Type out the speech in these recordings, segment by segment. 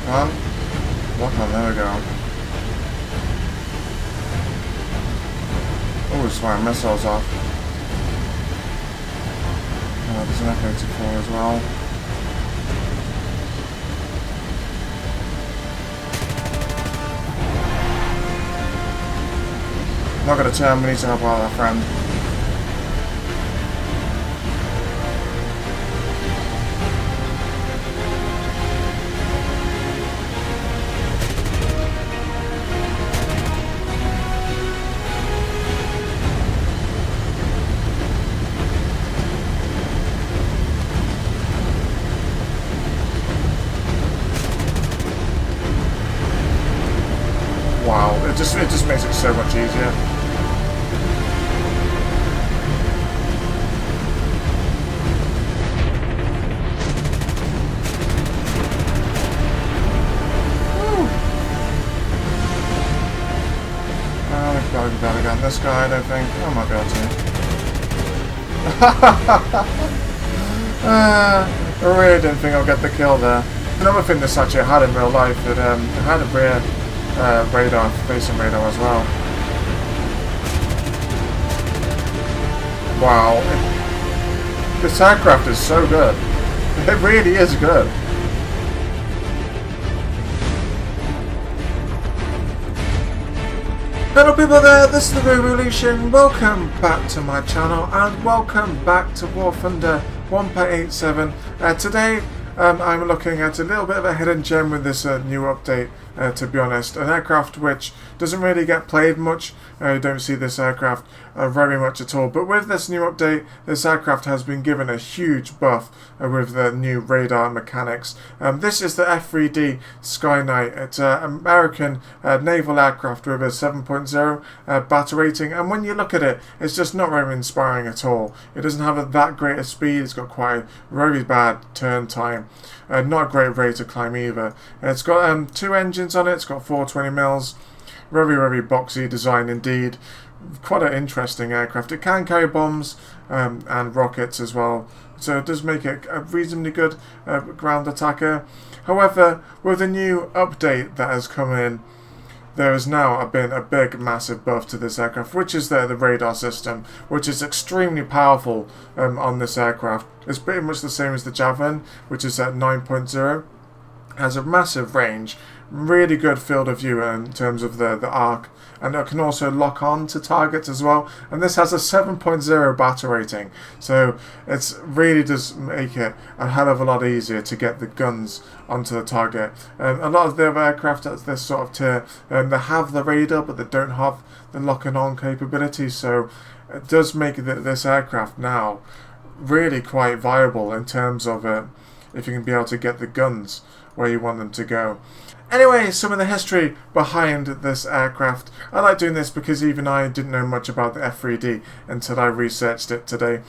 on. Lock on, there we go. Oh, it's firing missiles off. There's an F-84 as well. Not going to turn, we need to help out our friend. Wow, it just makes it so much easier. I've got to get this guy, I don't think. I might be able to. I really didn't think I'd get the kill there. Another thing this actually had in real life, it had a rear radar, facing radar as well. Wow. This aircraft is so good. It really is good. Hello people there, this is TheRubyRevolution. Welcome back to my channel and welcome back to War Thunder 1.87. Today I'm looking at a little bit of a hidden gem with this new update, to be honest. An aircraft which doesn't really get played much. You don't see this aircraft very much at all. But with this new update, this aircraft has been given a huge buff with the new radar mechanics. This is the F3D Skyknight. It's an American naval aircraft with a 7.0 battle rating. And when you look at it, it's just not very inspiring at all. It doesn't have that great a speed. It's got quite a very bad turn time. Not a great rate of climb either. It's got 2 engines on it. It's got 420 mils. Very, very boxy design indeed. Quite an interesting aircraft. It can carry bombs and rockets as well, so it does make it a reasonably good ground attacker. However, with the new update that has come in, there has now been a big, massive buff to this aircraft, which is the radar system, which is extremely powerful on this aircraft. It's pretty much the same as the Javelin, which is at 9.0. Has a massive range, really good field of view in terms of the arc, and it can also lock on to targets as well. And this has a 7.0 battle rating, so it really does make it a hell of a lot easier to get the guns onto the target. A lot of the other aircraft at this sort of tier, they have the radar, but they don't have the locking on capability, so it does make this aircraft now really quite viable in terms of if you can be able to get the guns where you want them to go. Anyway, some of the history behind this aircraft. I like doing this because even I didn't know much about the F3D until I researched it today.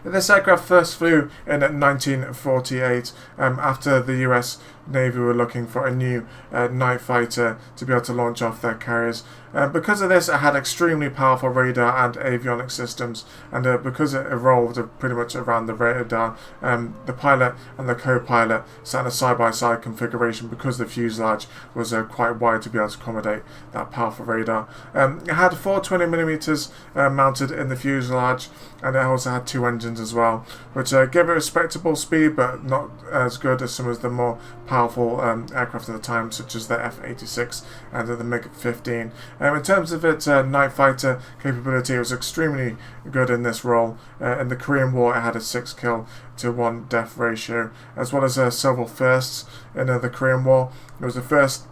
This aircraft first flew in 1948 after the US Navy were looking for a new night fighter to be able to launch off their carriers. Because of this, it had extremely powerful radar and avionics systems, and because it evolved pretty much around the radar, the pilot and the co-pilot sat in a side-by-side configuration because the fuselage was quite wide to be able to accommodate that powerful radar. It had 420mm mounted in the fuselage, and it also had 2 engines as well, which gave it respectable speed, but not as good as some of the more powerful aircraft at the time, such as the F-86 and the MiG-15. In terms of its night fighter capability, it was extremely good in this role. In the Korean War, it had a 6 kill to 1 death ratio, as well as several firsts in the Korean War. It was the first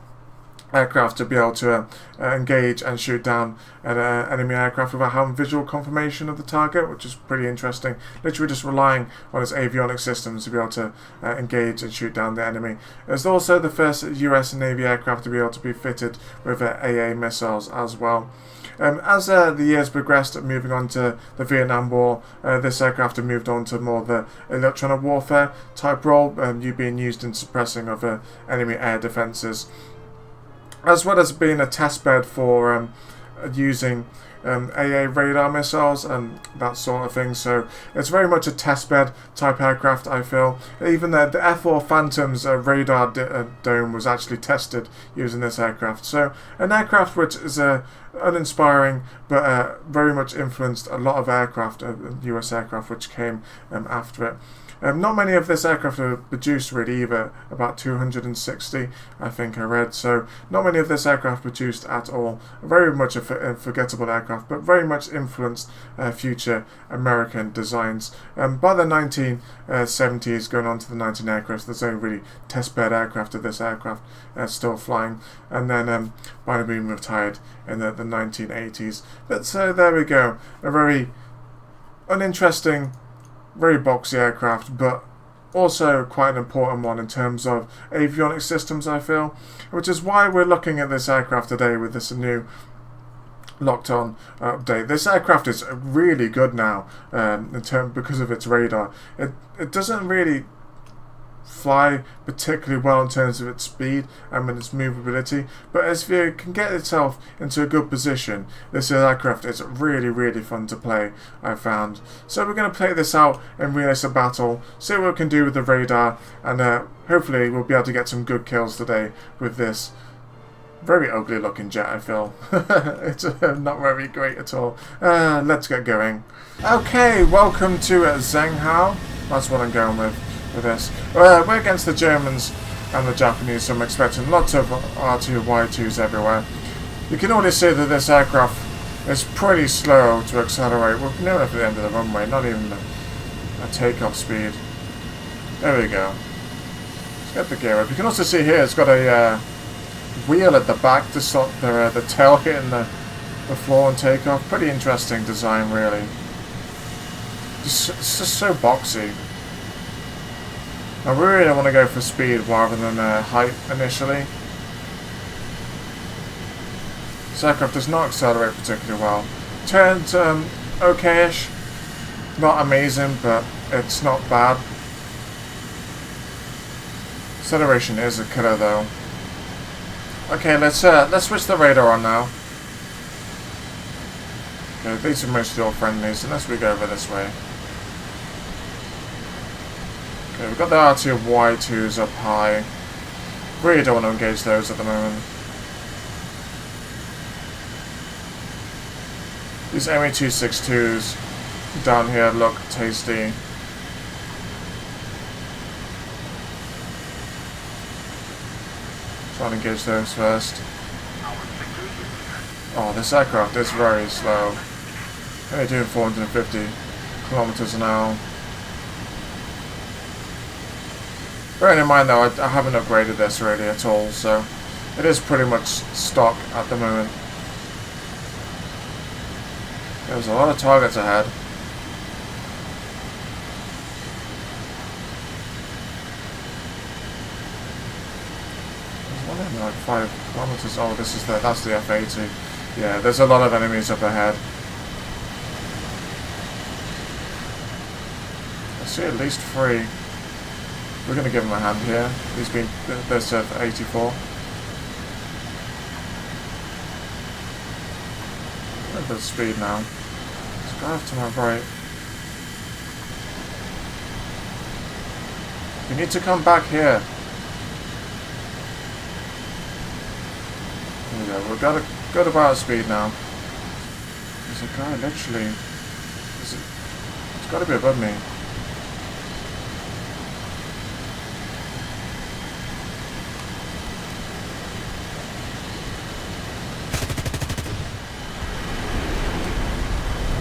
aircraft to be able to engage and shoot down an enemy aircraft without having visual confirmation of the target, which is pretty interesting. Literally just relying on its avionics systems to be able to engage and shoot down the enemy. It was also the first US Navy aircraft to be able to be fitted with AA missiles as well. As the years progressed, moving on to the Vietnam War, this aircraft had moved on to more the electronic warfare type role, being used in suppressing of enemy air defences, as well as being a test bed for using AA radar missiles and that sort of thing. So it's very much a testbed type aircraft, I feel. Even the F4 Phantom's radar dome was actually tested using this aircraft. So an aircraft which is uninspiring, but very much influenced a lot of aircraft, US aircraft which came after it. Not many of this aircraft are produced really either, about 260 I think I read, so not many of this aircraft produced at all. Very much a forgettable aircraft, but very much influenced future American designs. By the 1970s going on to the 19 aircraft, there's only really testbed aircraft of this aircraft still flying, and then by being retired in the 1980s. But so there we go, a very uninteresting, very boxy aircraft, but also quite an important one in terms of avionics systems, I feel, which is why we're looking at this aircraft today with this new locked on update. This aircraft is really good now because of its radar. It doesn't really fly particularly well in terms of its speed and its movability, but as you can get itself into a good position, this aircraft is really fun to play, I found. So we're going to play this out and realize a battle, see what we can do with the radar, and hopefully we'll be able to get some good kills today with this very ugly looking jet, I feel. It's not very great at all. Let's get going. Okay, welcome to Zhenghao. That's what I'm going with this. We're against the Germans and the Japanese, so I'm expecting lots of R2Y2s everywhere. You can already see that this aircraft is pretty slow to accelerate. We're near at the end of the runway, not even a takeoff speed. There we go. Let's get the gear up. You can also see here it's got a wheel at the back to stop the tail hitting the floor and takeoff. Pretty interesting design, really. It's just so boxy. I really want to go for speed rather than height initially. This aircraft does not accelerate particularly well. Turns okay-ish. Not amazing, but it's not bad. Acceleration is a killer though. Okay, let's switch the radar on now. Okay, these are mostly all friendlies, unless we go over this way. Okay, we've got the R2Y2s up high. Really don't want to engage those at the moment. These ME262s down here look tasty. Try and engage those first. Oh, this aircraft is very slow. Only doing 450 kilometers an hour. Bearing in mind though, I haven't upgraded this really at all, so it is pretty much stock at the moment. There's a lot of targets ahead. There's one in like 5 kilometers. Oh, that's the F3D. Yeah, there's a lot of enemies up ahead. I see at least 3. We're going to give him a hand here. There's 84. Look at the speed now. Let's go off to my right. You need to come back here. There we go. We've got to go to about speed now. There's a guy literally. It's got to be above me.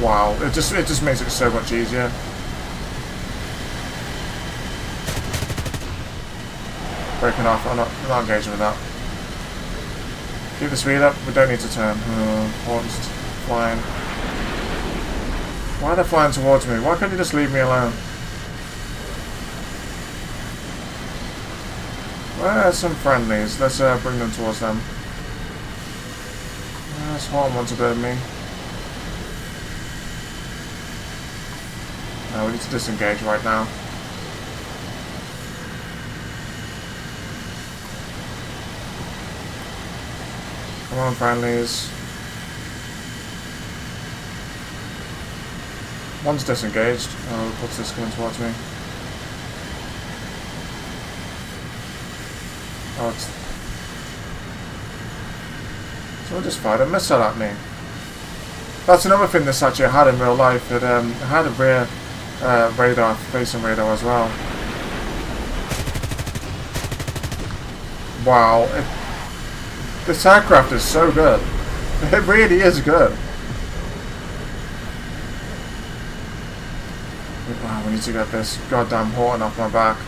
Wow, it just makes it so much easier. Breaking off, I'm not engaging with that. Keep the speed up, we don't need to turn. Horns flying. Why are they flying towards me? Why can't you just leave me alone? Well, there's some friendlies, let's bring them towards them. This horn wants a bit of me. No, we need to disengage right now. Come on, friendlies. One's disengaged. Oh, what's this coming towards me? Oh, it's... Someone just fired a missile at me. That's another thing this actually had in real life. It had a rear radar, facing radar as well. Wow. This aircraft is so good. It really is good. Wow, we need to get this goddamn Horton off my back.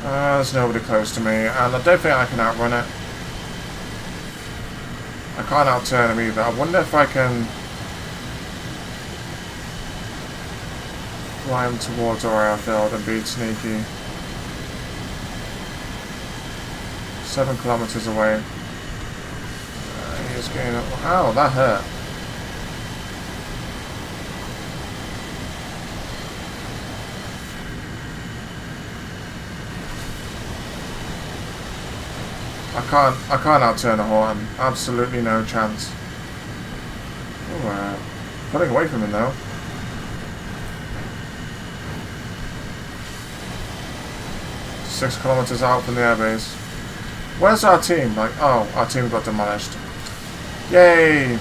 There's nobody close to me, and I don't think I can outrun it. I can't outturn him either. I wonder if I can fly him towards our airfield and be sneaky. 7 kilometers away. He's getting up. Ow, that hurt. I can't outturn a Horton. Absolutely no chance. Oh, pulling away from him though. Six kilometers out from the airbase. Where's our team? Like, oh, our team got demolished. Yay!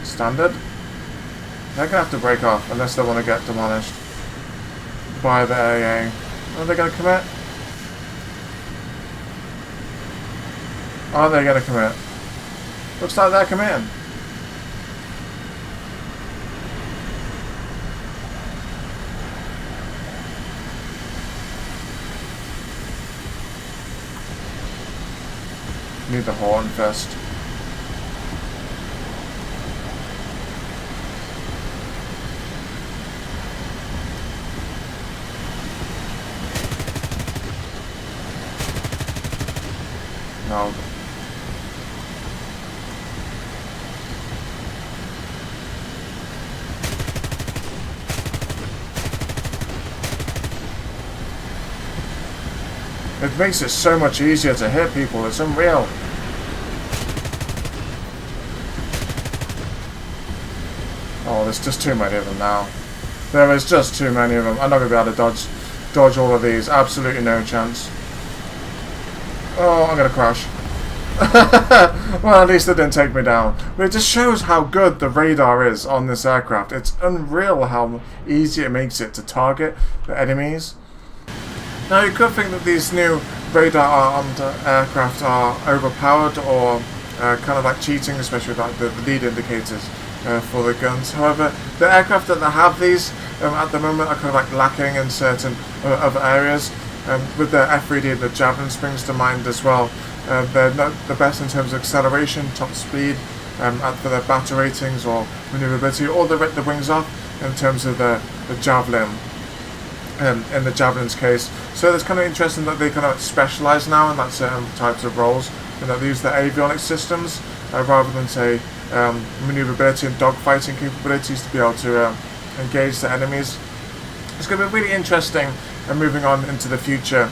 Standard. They're gonna have to break off unless they want to get demolished by the AA. Are they gonna commit? Are they going to commit? Looks like they're committing. Need the Horn first. No. It makes it so much easier to hit people, it's unreal. Oh, there's just too many of them now. There is just too many of them. I'm not going to be able to dodge all of these. Absolutely no chance. Oh, I'm going to crash. Well, at least it didn't take me down. But it just shows how good the radar is on this aircraft. It's unreal how easy it makes it to target the enemies. Now, you could think that these new radar-armed aircraft are overpowered or kind of like cheating, especially like the lead indicators for the guns. However, the aircraft that have these at the moment are kind of like lacking in certain other areas. With the F3D and the Javelin springs to mind as well. They're not the best in terms of acceleration, top speed, for their battle ratings or maneuverability, or the wings off in terms of the Javelin. In the Javelin's case, so it's kind of interesting that they kind of specialise now in that certain types of roles, and that they use their avionics systems rather than say manoeuvrability and dogfighting capabilities to be able to engage the enemies. It's going to be really interesting moving on into the future,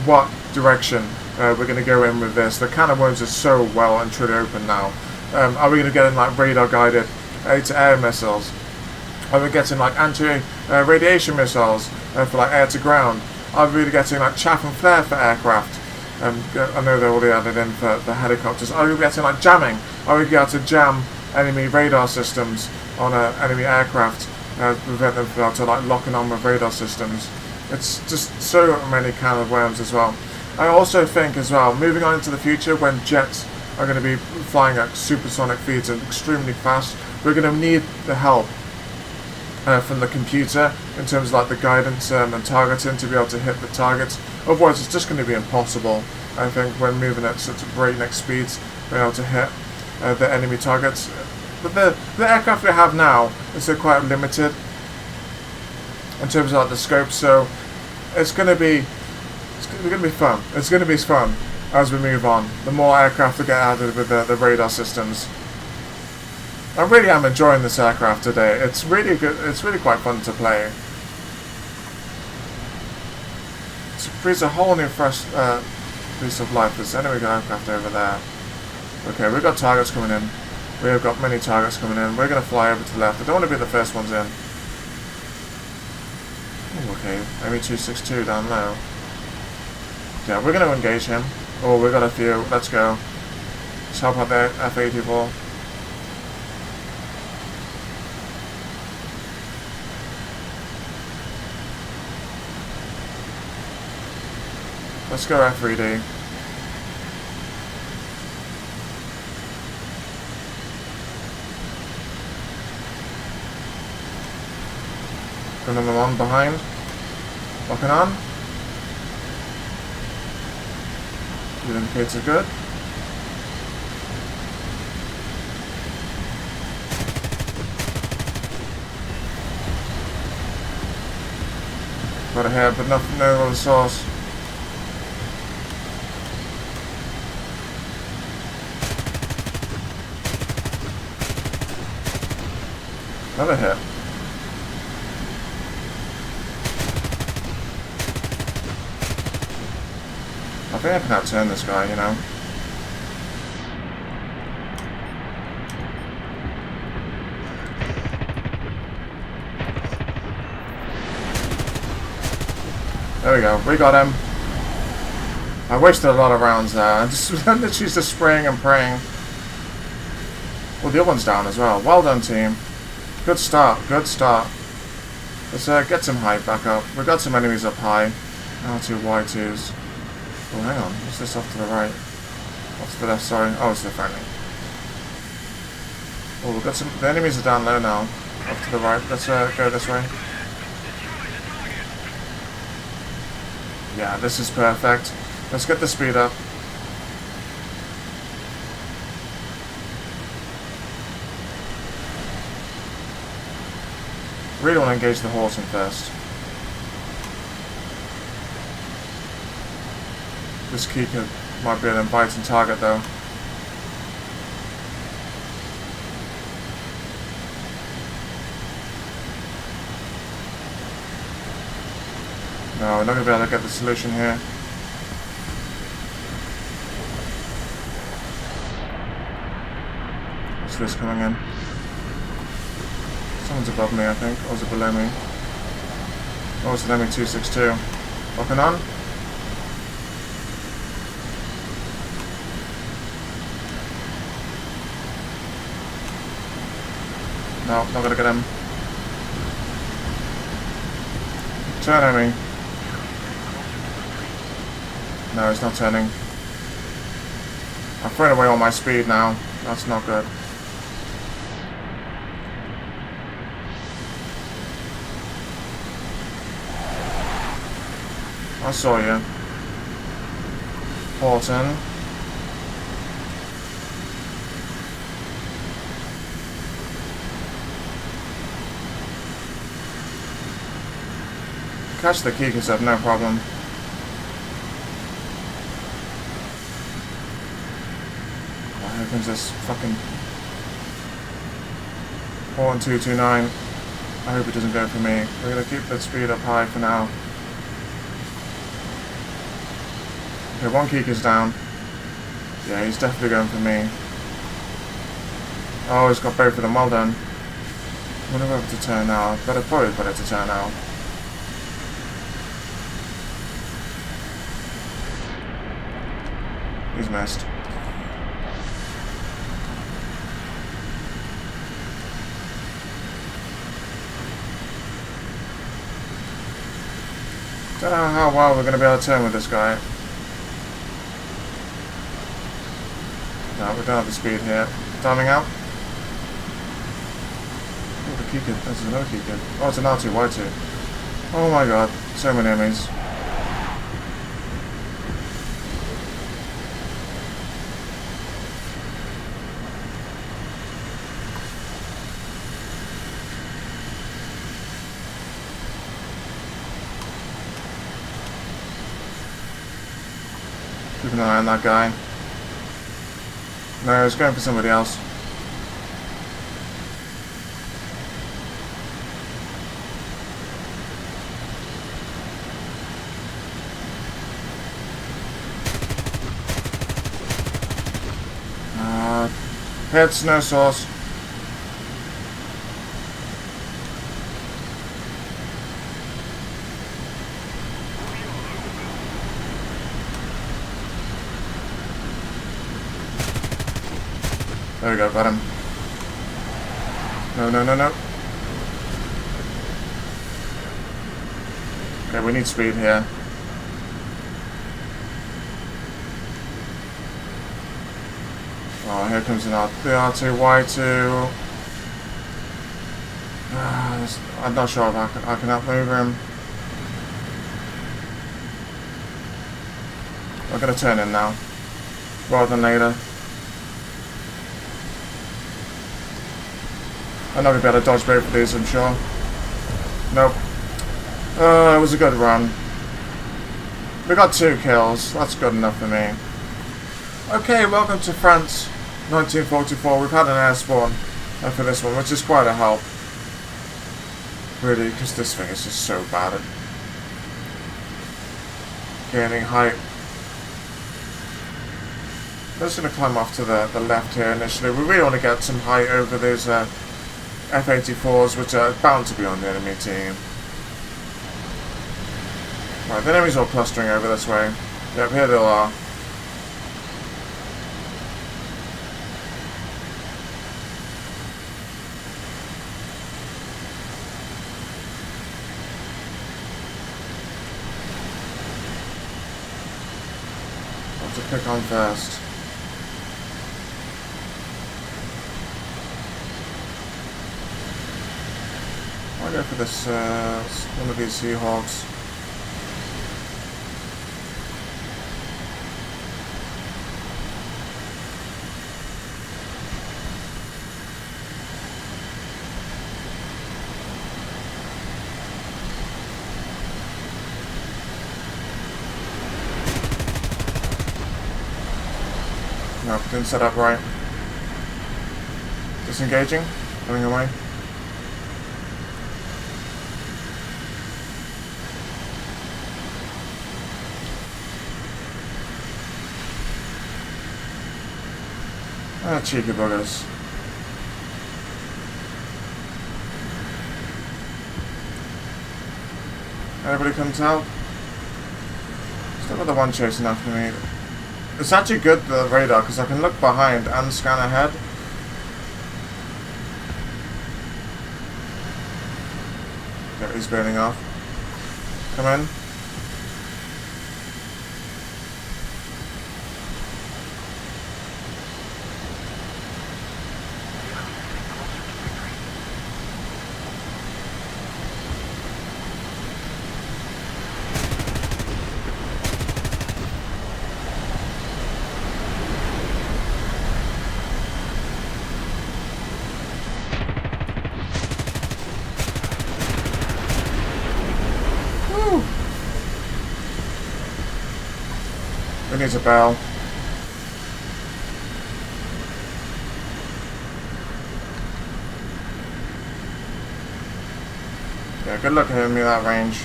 what direction we're going to go in with this. The can of worms is so well and truly open now. Are we going to get in like radar guided air-to-air missiles? Are we getting like anti-radiation missiles for like air-to-ground? Are we getting like chaff and flare for aircraft? I know they're already added in for the helicopters. Are we getting like jamming? Are we going to jam enemy radar systems on enemy aircraft, prevent them from able to like locking on with radar systems? It's just so many can of worms as well. I also think as well, moving on into the future when jets are going to be flying at supersonic speeds and extremely fast, we're going to need the help from the computer in terms of like the guidance and targeting to be able to hit the targets. Otherwise it's just going to be impossible, I think, when moving at such breakneck speeds, being able to hit the enemy targets. But the aircraft we have now is quite limited in terms of like the scope, so it's going to be fun. It's going to be fun as we move on. The more aircraft we get added with the radar systems. I really am enjoying this aircraft today. It's really good. It's really quite fun to play. It brings a whole new fresh piece of life. There's enemy aircraft over there. Okay, we've got targets coming in. We have got many targets coming in. We're going to fly over to the left. I don't want to be the first ones in. Ooh, okay, ME-262 down low. Yeah, we're going to engage him. Oh, we got a few. Let's go. Let's help out the F-84. Let's go F3D. Got them on behind. Locking on. The indicators are good. Got a head, but nothing, no other source. Another hit. I think I can outturn this guy, you know. There we go. We got him. I wasted a lot of rounds there. I just literally just spraying and praying. Well, the other one's down as well. Well done, team. Good start. Good start. Let's get some height back up. We've got some enemies up high. L2, Y2s. Oh, hang on. What's this off to the right? Off to the left, sorry. Oh, it's the friendly. Oh, we've got some... The enemies are down low now. Off to the right. Let's go this way. Yeah, this is perfect. Let's get the speed up. Really want to engage the Horton first. This Kika might be an inviting target though. No, we're not going to be able to get the solution here. What's this coming in? Someone's above me, I think. Or is it below me? Oh, it's an ME-262. Locking on. No, not gonna get him. Turn me. No, it's not turning. I've thrown away all my speed now. That's not good. I saw you. Horton. Catch the Kikas up, no problem. Oh, here comes this fucking Horton 229. I hope it doesn't go for me. We're gonna keep the speed up high for now. Okay, one Kika's down. Yeah, he's definitely going for me. Oh, he's got both of them. Well done. I wonder whether to turn now. Probably better to turn now. He's missed. Don't know how well we're going to be able to turn with this guy. No, we don't have the speed here. Timing out. Oh, the Kika. This is another Kika. Oh, it's an R2, Y2. Oh my god. So many enemies. Keep an eye on that guy. No, he's going for somebody else. Hits, no source. There we go, got him. No, no, no, no. Okay, we need speed here. Oh, here comes the R2, Y2. I'm not sure if I can outmaneuver him. We're going to turn in now, rather than later. I'm not going to be able to dodge both of these, I'm sure. Nope. It was a good run. We got 2 kills. That's good enough for me. Okay, welcome to France, 1944. We've had an air spawn for this one, which is quite a help. Really, because this thing is just so bad at gaining height. I'm just going to climb off to the left here initially. We really want to get some height over those F-84s, which are bound to be on the enemy team. Right, the enemies all clustering over this way. Yep, here they all are. I'll have to pick on first. I'll go for this, one of these Seahawks. No, didn't set up right. Disengaging, running away. Ah, cheeky buggers. Everybody comes out. Still got the one chasing after me. It's actually good, the radar, because I can look behind and scan ahead. Okay, he's burning off. Come in. Who needs a bell? Yeah, good luck hitting me that range.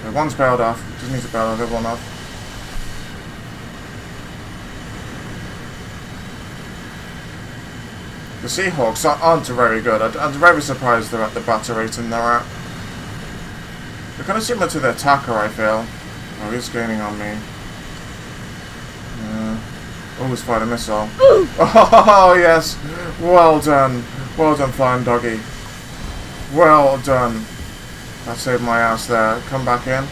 Okay, one's bailed off. Just needs a bell, the other one off. The Seahawks aren't very good. I'm very surprised they're at the batter rating they're at. They're kind of similar to the attacker, I feel. Oh, he's gaining on me. Always fired a missile. Oh, yes! Well done. Well done, flying doggy. Well done. That saved my ass there. Come back in.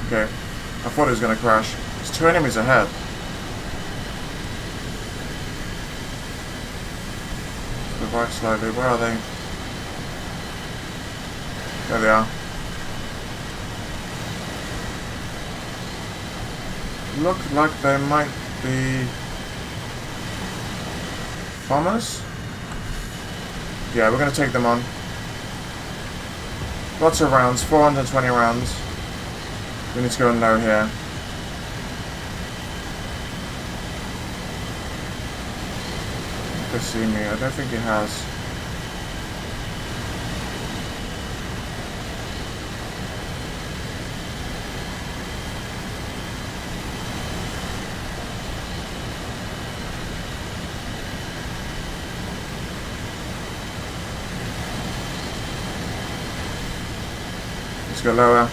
Okay, I thought it was going to crash. There's 2 enemies ahead. To the right slightly. Where are they? There they are. Look like they might be bombers. Yeah, we're going to take them on. Lots of rounds, 420 rounds. We need to go in low here. to see me. I don't think he has. Let's go lower.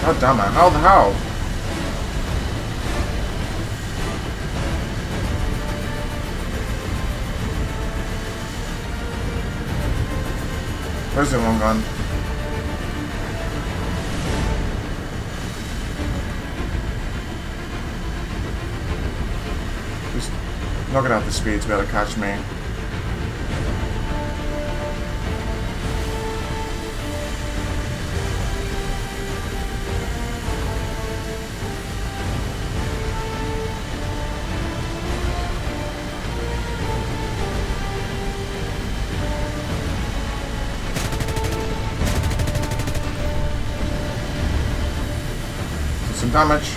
God damn it, how the hell? Where's the one gun? He's not gonna have the speed to be able to catch me. Some damage.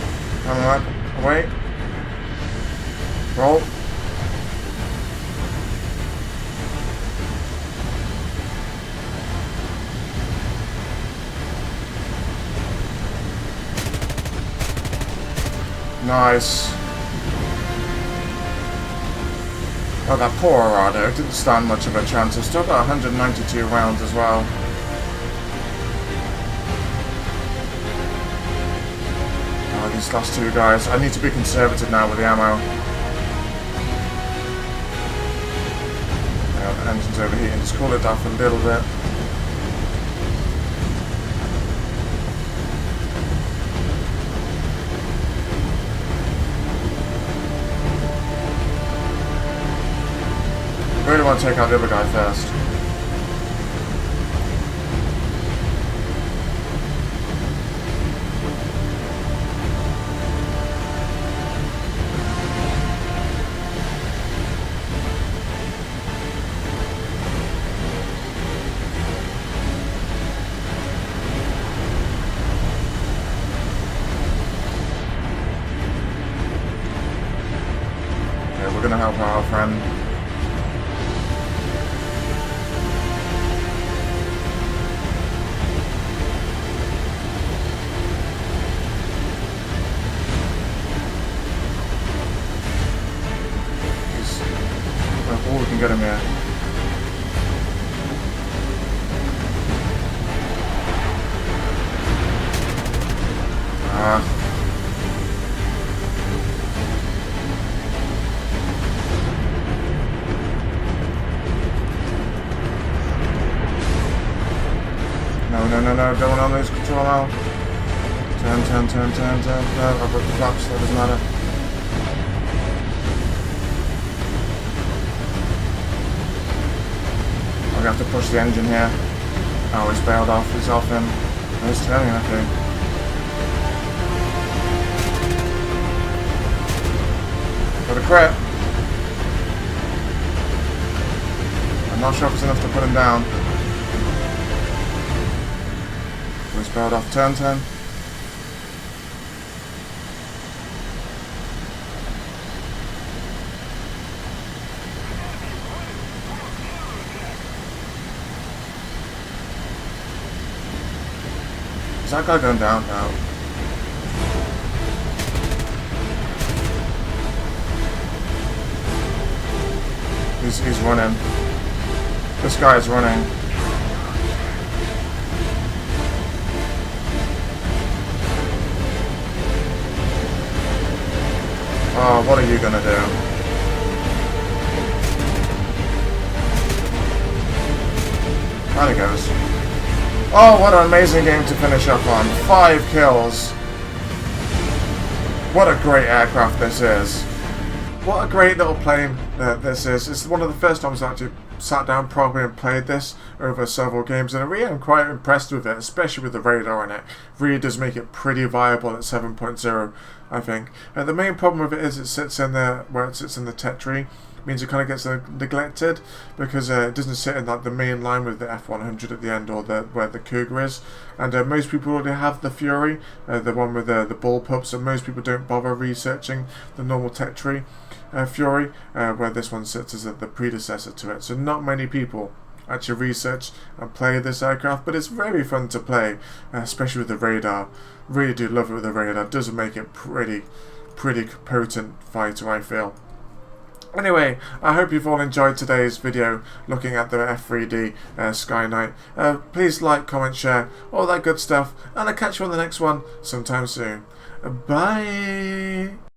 Coming up. Away. Roll. Nice. Oh, that poor Arado didn't stand much of a chance. I've still got 192 rounds as well. These last two guys. I need to be conservative now with the ammo. Yeah, the engine's overheating. Just cool it off a little bit. I really want to take out the other guy first. We're gonna help our friend. Oh, we can get him here. No, don't want to lose control now. Turn. No, I've got the flaps, so it doesn't matter. I'm going to have to push the engine here. Oh, he's bailed off, he's off him. Oh, he's turning, okay. Got a crit. I'm not sure if it's enough to put him down. He's bailed off. Turn. Is that guy going down now? He's running. This guy is running. Oh, what are you gonna do? There he goes. Oh, what an amazing game to finish up on. 5 kills. What a great aircraft this is. What a great little plane this is. It's one of the first times I actually sat down properly and played this over several games, and I really am quite impressed with it, especially with the radar in it. Really does make it pretty viable at 7.0. I think. The main problem with it is it sits in there where it sits in the Tetri. Means it kind of gets neglected because it doesn't sit in like the main line with the F100 at the end, or where the Cougar is. And most people already have the Fury, the one with the bullpup, so most people don't bother researching the normal Tetri Fury, where this one sits as the predecessor to it. So not many people actually research and play this aircraft, but it's very fun to play, especially with the radar. Really do love it with the radar. It does make it pretty potent fighter, I feel. Anyway, I hope you've all enjoyed today's video looking at the F3D Skyknight. Please like, comment, share, all that good stuff, and I'll catch you on the next one sometime soon. Bye!